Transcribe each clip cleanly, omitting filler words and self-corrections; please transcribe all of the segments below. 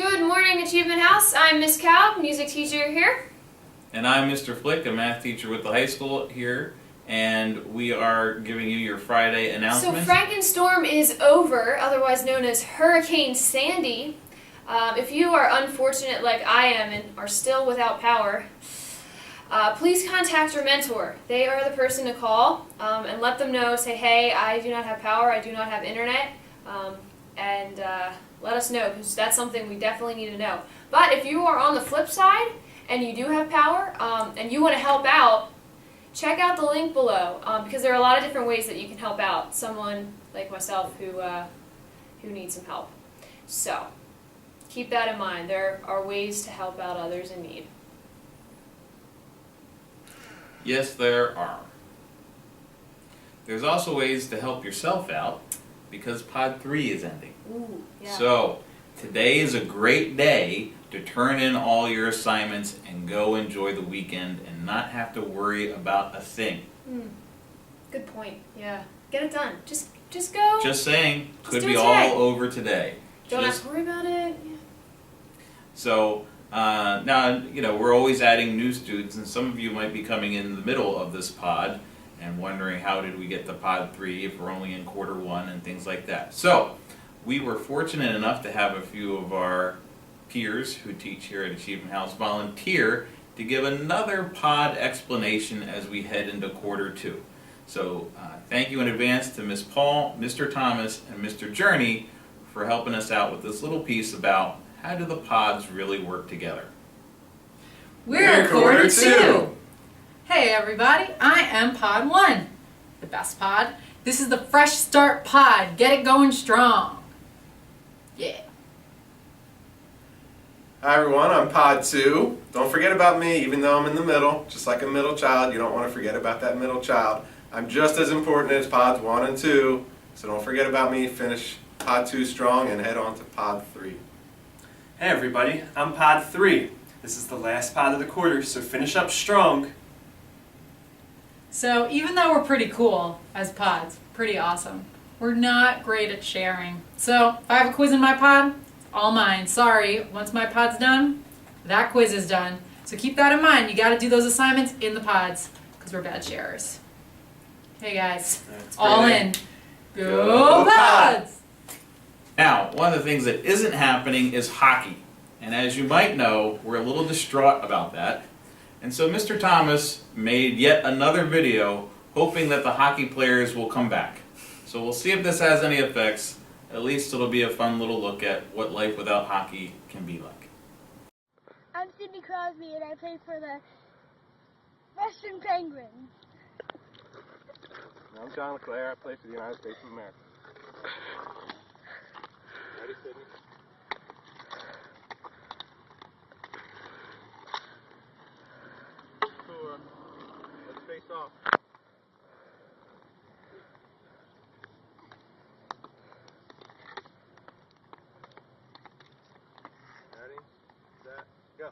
Good morning, Achievement House. I'm Miss Cow, music teacher here. And I'm Mr. Flick, a math teacher with the high school here, and we are giving you your Friday announcements. So Frankenstorm is over, otherwise known as Hurricane Sandy. If you are unfortunate like I am and are still without power, please contact your mentor. They are the person to call and let them know, say, hey, I do not have power, I do not have internet, and let us know, because that's something we definitely need to know. But if you are on the flip side and you do have power and you want to help out, check out the link below, because there are a lot of different ways that you can help out someone like myself who needs some help. So keep that in mind. There are ways to help out others in need. Yes, there are. There's also ways to help yourself out, because Pod 3 is ending. Ooh, yeah. So today is a great day to turn in all your assignments and go enjoy the weekend and not have to worry about a thing. Good point. Yeah. Get it done. Just go. Just saying, could do be it today. all over today. Don't have to worry about it. Yeah. So now, we're always adding new students, and some of you might be coming in the middle of this pod and wondering how did we get to Pod 3 if we're only in quarter 1 and things like that. So we were fortunate enough to have a few of our peers who teach here at Achievement House volunteer to give another pod explanation as we head into quarter 2. So thank you in advance to Miss Paul, Mr. Thomas, and Mr. Journey for helping us out with this little piece about how do the pods really work together. We're quarter 2. Hey everybody, I am Pod 1, the best pod. This is the Fresh Start Pod. Get it going strong. Yeah. Hi everyone, I'm Pod 2. Don't forget about me, even though I'm in the middle. Just like a middle child, you don't want to forget about that middle child. I'm just as important as Pods 1 and 2, so don't forget about me. Finish Pod 2 strong and head on to Pod 3. Hey everybody, I'm Pod 3. This is the last pod of the quarter, so finish up strong. So even though we're pretty cool as pods, pretty awesome, we're not great at sharing. So if I have a quiz in my pod, it's all mine. Sorry, once my pod's done, that quiz is done. So keep that in mind. You got to do those assignments in the pods because we're bad sharers. Hey guys, all in. Go pods! Now, one of the things that isn't happening is hockey. And as you might know, we're a little distraught about that. And so Mr. Thomas made yet another video hoping that the hockey players will come back. So we'll see if this has any effects. At least it'll be a fun little look at what life without hockey can be like. I'm Sidney Crosby and I play for the Western Penguins. I'm John LeClaire. I play for the United States of America. Ready, Sidney? Let's face off. Ready, set, go.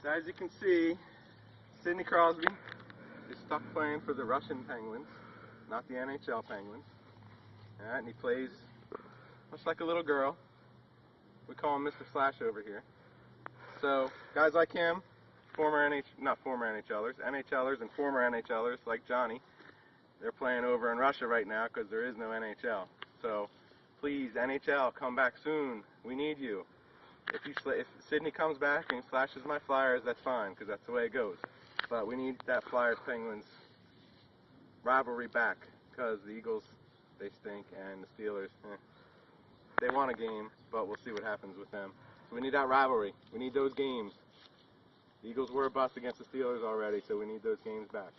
So as you can see, Sidney Crosby is stuck playing for the Russian Penguins, not the NHL Penguins. Alright, and he plays much like a little girl. We call him Mr. Slash over here. So, guys like him, not former NHLers, NHLers and former NHLers like Johnny, they're playing over in Russia right now because there is no NHL. So, please, NHL, come back soon. We need you. If Sidney comes back and slashes my Flyers, that's fine, because that's the way it goes. But we need that Flyers-Penguins rivalry back, because the Eagles, they stink, and the Steelers, they won a game, but we'll see what happens with them. So we need that rivalry. We need those games. The Eagles were a bust against the Steelers already, so we need those games back.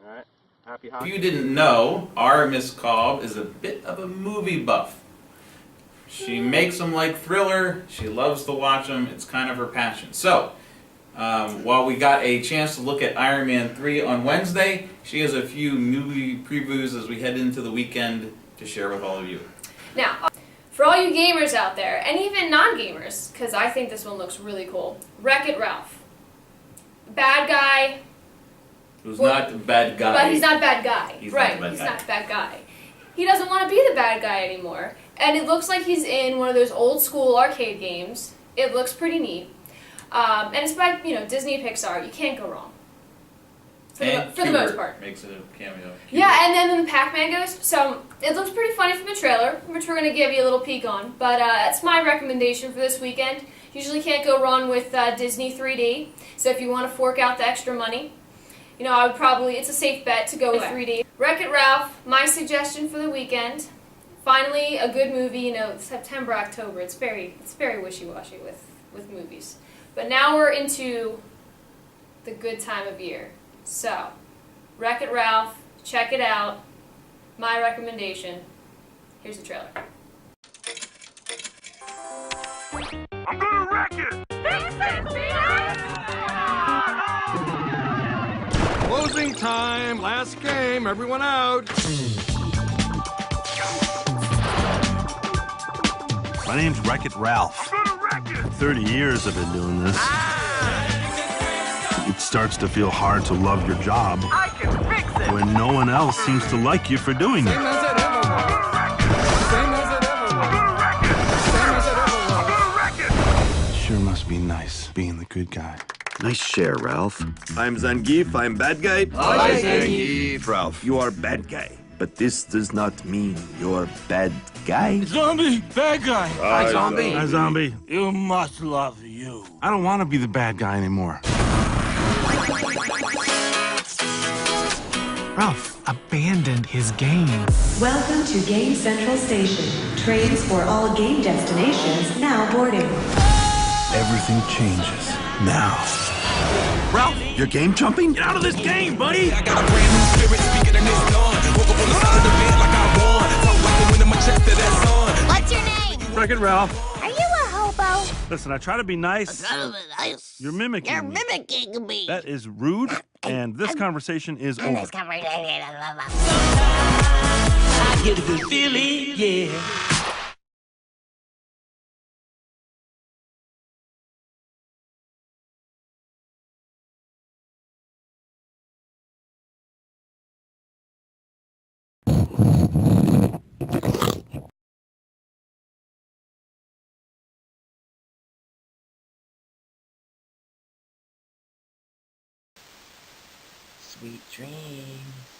Alright? Happy hockey. If you didn't know, our Miss Cobb is a bit of a movie buff. She makes them like Thriller. She loves to watch them. It's kind of her passion. So, while we got a chance to look at Iron Man 3 on Wednesday, she has a few movie previews as we head into the weekend to share with all of you. Now, for all you gamers out there, and even non-gamers, because I think this one looks really cool, Wreck-It Ralph. Bad guy, Who's Well, not the bad guy. But he's not bad guy. He's not right, the bad he's guy. not bad guy. He doesn't want to be the bad guy anymore. And it looks like he's in one of those old school arcade games. It looks pretty neat. And it's by, Disney and Pixar. You can't go wrong. For the most part. Makes it a cameo. Yeah, and then the Pac-Man goes. So it looks pretty funny from the trailer, which we're going to give you a little peek on. But that's my recommendation for this weekend. Usually can't go wrong with Disney 3D. So if you want to fork out the extra money, I would it's a safe bet to go with 3D. Wreck-It Ralph, my suggestion for the weekend. Finally, a good movie. September, October. It's very wishy-washy with movies. But now we're into the good time of year. So, Wreck-It Ralph, check it out. My recommendation. Here's the trailer. I'm gonna wreck it! Closing time, last game, everyone out. My name's Wreck-It Ralph. I'm gonna wreck it! 30 years I've been doing this. It starts to feel hard to love your job I can fix it! when no one else seems to like you for doing Same it. as it ever was. Same as it ever was. Same as it ever was. I'm gonna wreck it! It sure must be nice being the good guy. Nice share, Ralph. I'm Zangief, I'm bad guy. Hi, Zangief. Ralph, you are bad guy. But this does not mean you're bad guy. Zombie! Bad guy! Hi, Zombie. Hi, zombie. You must love you. I don't want to be the bad guy anymore. Ralph abandoned his game. Welcome to Game Central Station. Trains for all game destinations now boarding. Everything changes now. Ralph, you're game jumping? Get out of this game, buddy! I got a brand new spirit speaking in this dawn. Woke up on the side of the bed like I won. Talk like the wind in my chest to that sun. What's your name? Wreck-It Ralph. Are you a hobo? Listen, I try to be nice. You're mimicking You're me. mimicking me. That is rude, and this conversation is over. I get a good feeling, yeah. Sweet dreams.